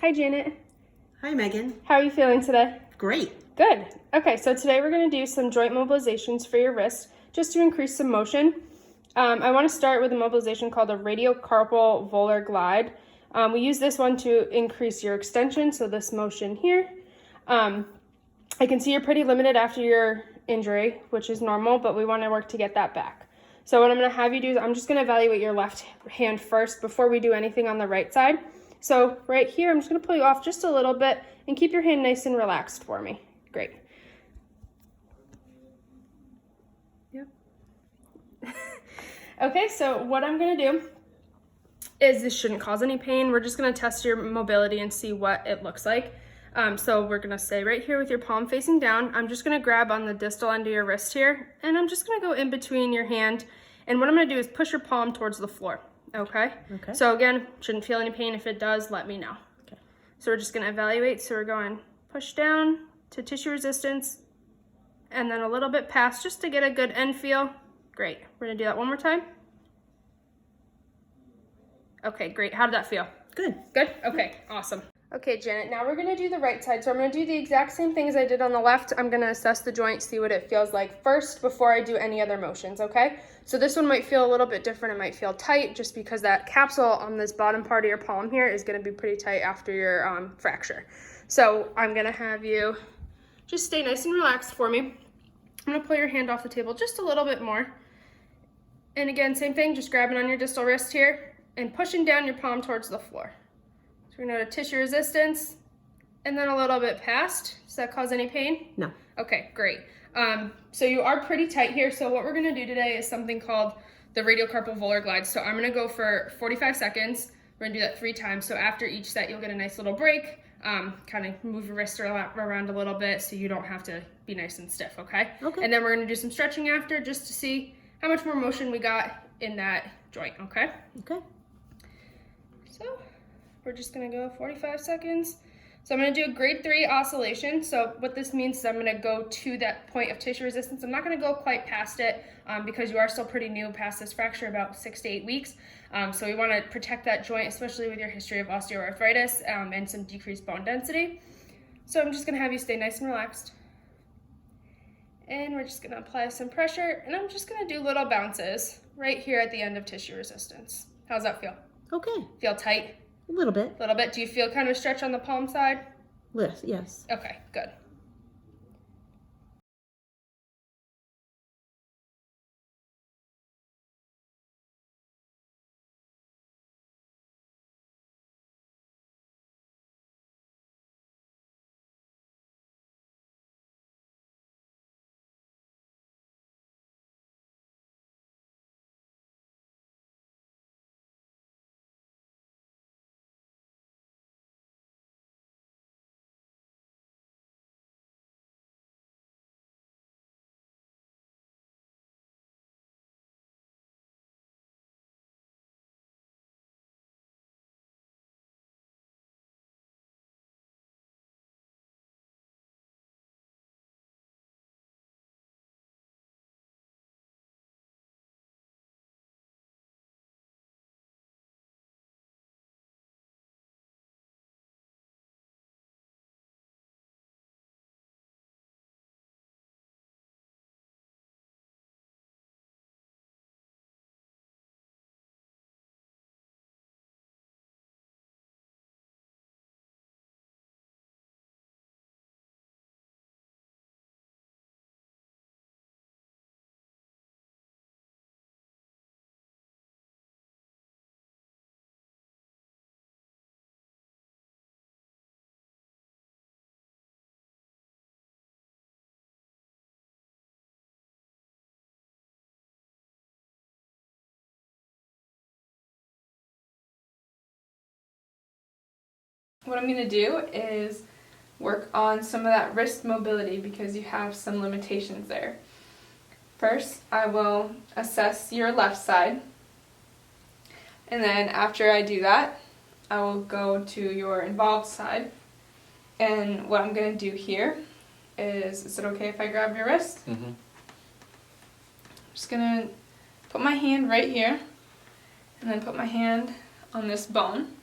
Hi, Janet. Hi, Megan. How are you feeling today? Great. Good. Okay, so today we're going to do some joint mobilizations for your wrist just to increase some motion. I want to start with a mobilization called a radiocarpal volar glide. We use this one to increase your extension, so this motion here. I can see you're pretty limited after your injury, which is normal, but we want to work to get that back. So what I'm going to have you do is I'm just going to evaluate your left hand first before we do anything on the right side. So right here, I'm just going to pull you off just a little bit and keep your hand nice and relaxed for me. Great. Yep. Okay, so what I'm going to do is this shouldn't cause any pain. We're just going to test your mobility and see what it looks like. So we're going to stay right here with your palm facing down. I'm just going to grab on the distal end of your wrist here, and I'm just going to go in between your hand. And what I'm going to do is push your palm towards the floor. Okay? Okay. So again, shouldn't feel any pain. If it does, let me know. Okay. So we're just going to evaluate. So we're going push down to tissue resistance, and then a little bit past just to get a good end feel. Great. We're going to do that one more time. Okay, great. How did that feel? Good. Good? Okay, awesome. Okay, Janet, now we're going to do the right side. So I'm going to do the exact same thing as I did on the left. I'm going to assess the joint, see what it feels like first before I do any other motions, okay? So this one might feel a little bit different. It might feel tight just because that capsule on this bottom part of your palm here is going to be pretty tight after your fracture. So I'm going to have you just stay nice and relaxed for me. I'm going to pull your hand off the table just a little bit more. And again, same thing, just grabbing on your distal wrist here and pushing down your palm towards the floor. So we're going to tissue resistance and then a little bit past. Does that cause any pain? No. Okay, great. So you are pretty tight here. So what we're going to do today is something called the radiocarpal volar glide. So I'm going to go for 45 seconds. We're going to do that 3 times. So after each set, you'll get a nice little break. Kind of move your wrist around a little bit so you don't have to be nice and stiff, okay? Okay. And then we're going to do some stretching after just to see how much more motion we got in that joint, okay? Okay. So we're just going to go 45 seconds. So I'm going to do a grade 3 oscillation. So what this means is I'm going to go to that point of tissue resistance. I'm not going to go quite past it because you are still pretty new past this fracture, about 6 to 8 weeks. So we want to protect that joint, especially with your history of osteoarthritis and some decreased bone density. So I'm just going to have you stay nice and relaxed. And we're just going to apply some pressure. And I'm just going to do little bounces right here at the end of tissue resistance. How's that feel? Okay. Feel tight? A little bit. A little bit. Do you feel kind of a stretch on the palm side? Yes. Okay, good. What I'm going to do is work on some of that wrist mobility because you have some limitations there. First, I will assess your left side. And then after I do that, I will go to your involved side. And what I'm going to do here is it okay if I grab your wrist? Mm-hmm. I'm just going to put my hand right here and then put my hand on this bone.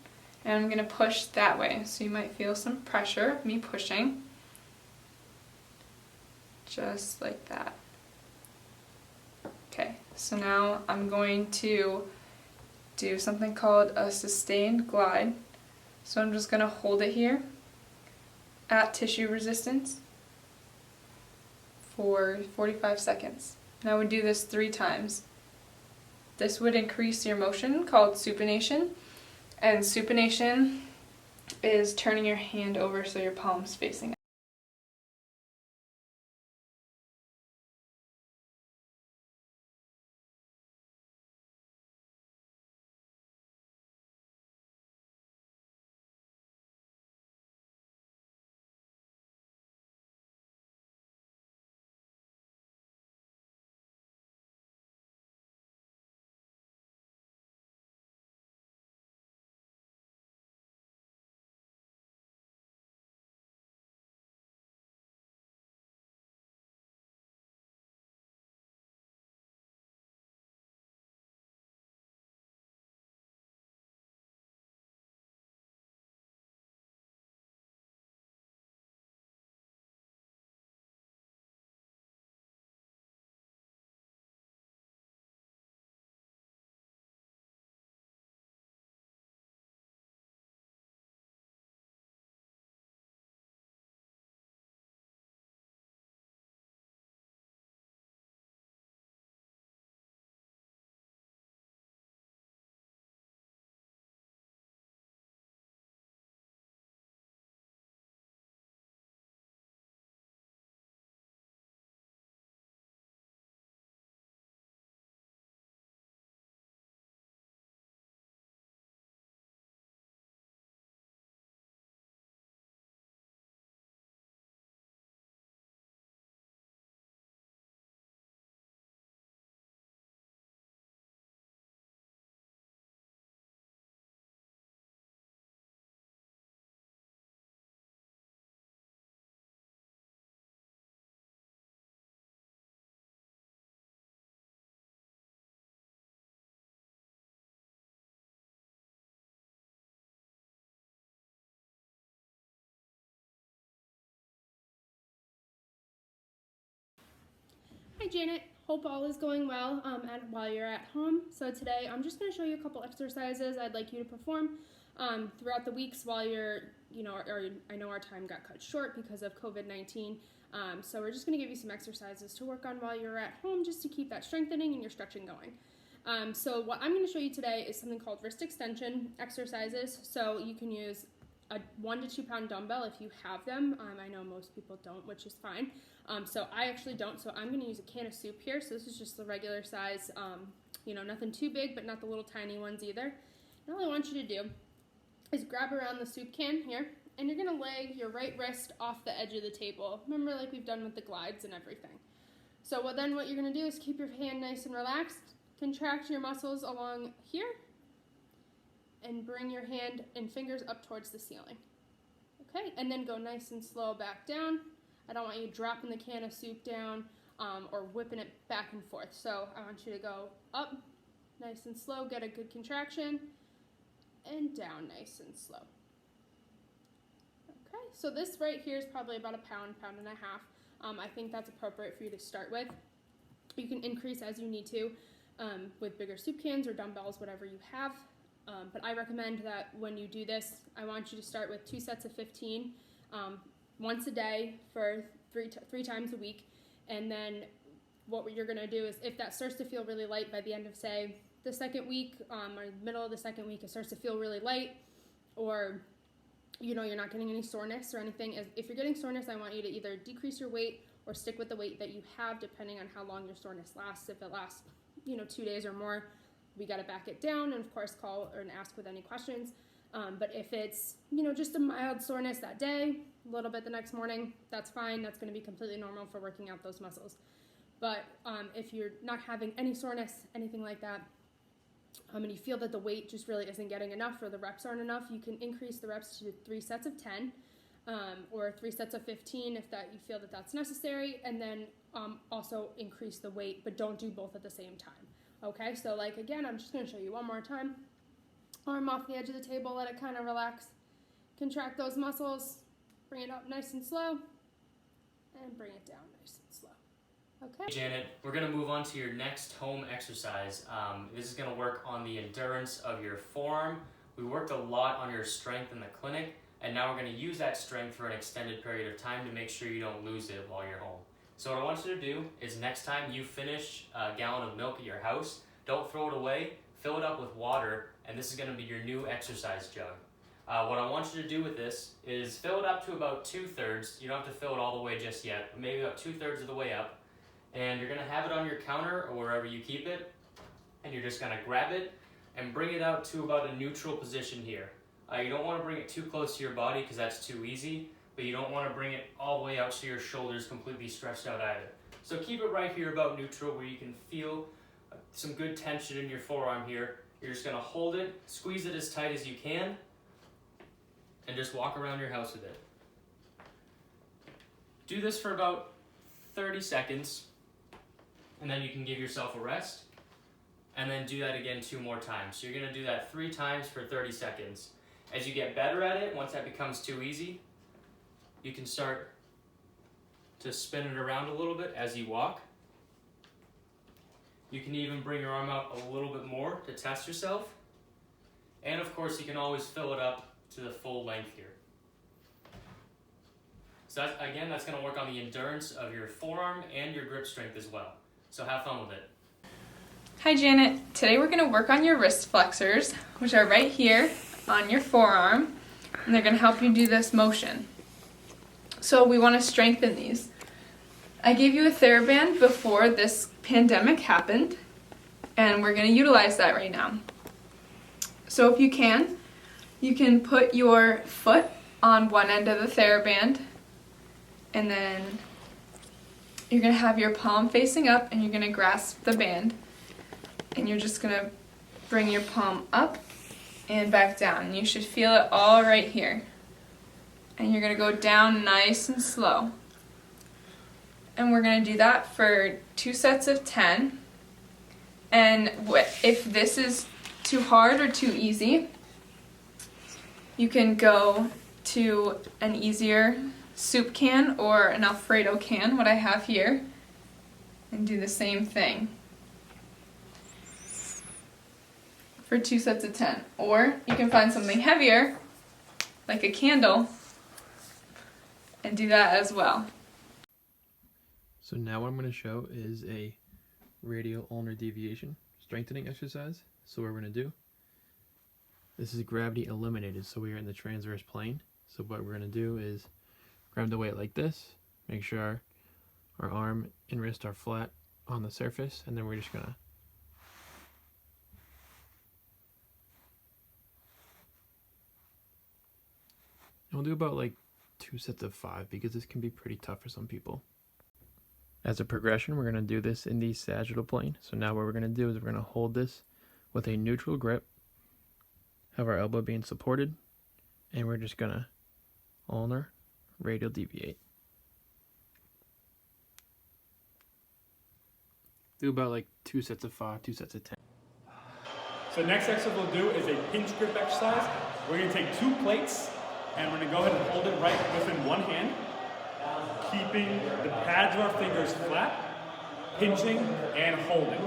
and I'm going to push that way. So you might feel some pressure of me pushing. Just like that. Okay, so now I'm going to do something called a sustained glide. So I'm just going to hold it here at tissue resistance for 45 seconds. And I would do this 3 times. This would increase your motion, called supination. And supination is turning your hand over so your palm's facing up. Hi Janet, hope all is going well while you're at home. So today I'm just going to show you a couple exercises I'd like you to perform throughout the weeks while you're, I know our time got cut short because of COVID-19. So we're just going to give you some exercises to work on while you're at home just to keep that strengthening and your stretching going. So what I'm going to show you today is something called wrist extension exercises. So you can use a 1 to 2 pound dumbbell if you have them. I know most people don't, which is fine. So I actually don't, so I'm going to use a can of soup here. So this is just the regular size, nothing too big, but not the little tiny ones either. And all I want you to do is grab around the soup can here, and you're going to lay your right wrist off the edge of the table. Remember, like we've done with the glides and everything. So what you're going to do is keep your hand nice and relaxed, contract your muscles along here, and bring your hand and fingers up towards the ceiling. Okay, and then go nice and slow back down. I don't want you dropping the can of soup down or whipping it back and forth. So I want you to go up nice and slow, get a good contraction, and down nice and slow. Okay, so this right here is probably about a pound and a half. I think that's appropriate for you to start with. You can increase as you need to with bigger soup cans or dumbbells, whatever you have. But I recommend that when you do this, I want you to start with 2 sets of 15 once a day for three times a week. And then what you're going to do is if that starts to feel really light by the end of, say, the second week or middle of the second week, it starts to feel really light, or you're not getting any soreness or anything. If you're getting soreness, I want you to either decrease your weight or stick with the weight that you have, depending on how long your soreness lasts. If it lasts 2 days or more, we got to back it down, and of course call and ask with any questions. But if it's just a mild soreness that day, a little bit the next morning, that's fine. That's going to be completely normal for working out those muscles. But if you're not having any soreness, anything like that, and you feel that the weight just really isn't getting enough or the reps aren't enough, you can increase the reps to 3 sets of 10 or 3 sets of 15 if you feel that that's necessary, and then also increase the weight, but don't do both at the same time. Okay, so again, I'm just going to show you one more time. Arm off the edge of the table, let it kind of relax. Contract those muscles, bring it up nice and slow, and bring it down nice and slow. Okay. Janet, we're going to move on to your next home exercise. This is going to work on the endurance of your forearm. We worked a lot on your strength in the clinic, and now we're going to use that strength for an extended period of time to make sure you don't lose it while you're home. So what I want you to do is next time you finish a gallon of milk at your house, don't throw it away, fill it up with water, and this is going to be your new exercise jug. What I want you to do with this is fill it up to about 2/3. You don't have to fill it all the way just yet, but maybe about 2/3 of the way up. And you're going to have it on your counter or wherever you keep it, and you're just going to grab it and bring it out to about a neutral position here. You don't want to bring it too close to your body because that's too easy, but you don't want to bring it all the way out so your shoulder's completely stretched out either. So keep it right here about neutral where you can feel some good tension in your forearm here. You're just going to hold it, squeeze it as tight as you can, and just walk around your house with it. Do this for about 30 seconds. And then you can give yourself a rest, and then do that again 2 more times. So you're going to do that 3 times for 30 seconds. As you get better at it, once that becomes too easy, you can start to spin it around a little bit as you walk. You can even bring your arm out a little bit more to test yourself. And of course, you can always fill it up to the full length here. So that's going to work on the endurance of your forearm and your grip strength as well. So have fun with it. Hi Janet, today we're going to work on your wrist flexors, which are right here on your forearm, and they're going to help you do this motion. So we want to strengthen these. I gave you a TheraBand before this pandemic happened, and we're going to utilize that right now. So if you can put your foot on one end of the TheraBand, and then you're going to have your palm facing up, and you're going to grasp the band, and you're just going to bring your palm up and back down. You should feel it all right here. And you're going to go down nice and slow. And we're going to do that for 2 sets of 10. And if this is too hard or too easy, you can go to an easier soup can or an Alfredo can, what I have here, and do the same thing for 2 sets of 10. Or you can find something heavier, like a candle, and do that as well. So now what I'm going to show is a radial ulnar deviation strengthening exercise. So what we're going to do, this is gravity eliminated, so we are in the transverse plane. So what we're going to do is grab the weight like this, make sure our arm and wrist are flat on the surface, and then we're just gonna we'll do about like 2 sets of 5 because this can be pretty tough for some people. As a progression, we're going to do this in the sagittal plane. So now what we're going to do is we're going to hold this with a neutral grip, have our elbow being supported, and we're just going to ulnar radial deviate. Do about like 2 sets of 5, 2 sets of 10. So next exercise we'll do is a pinch grip exercise. We're going to take 2 plates and we're going to go ahead and hold it right within one hand, keeping the pads of our fingers flat, pinching and holding.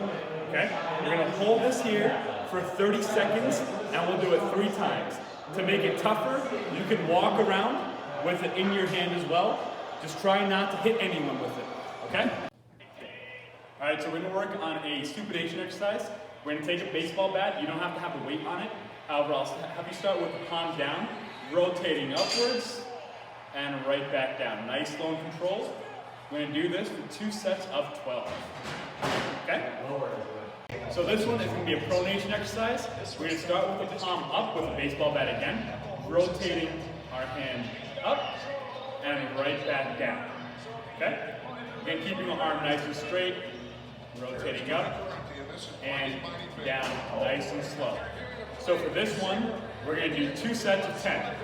Okay? We're going to hold this here for 30 seconds and we'll do it 3 times. To make it tougher, you can walk around with it in your hand as well. Just try not to hit anyone with it, okay? All right, so we're gonna work on a supination exercise. We're gonna take a baseball bat. You don't have to have a weight on it. However, I'll have you start with the palm down, rotating upwards, and right back down. Nice, slow, and controlled. We're gonna do this for 2 sets of 12, okay? So this one is gonna be a pronation exercise. We're gonna start with the palm up with a baseball bat again, rotating our hand up and right back down. Okay? Again, keeping our arm nice and straight, rotating up and down nice and slow. So for this one, we're going to do 2 sets of 10.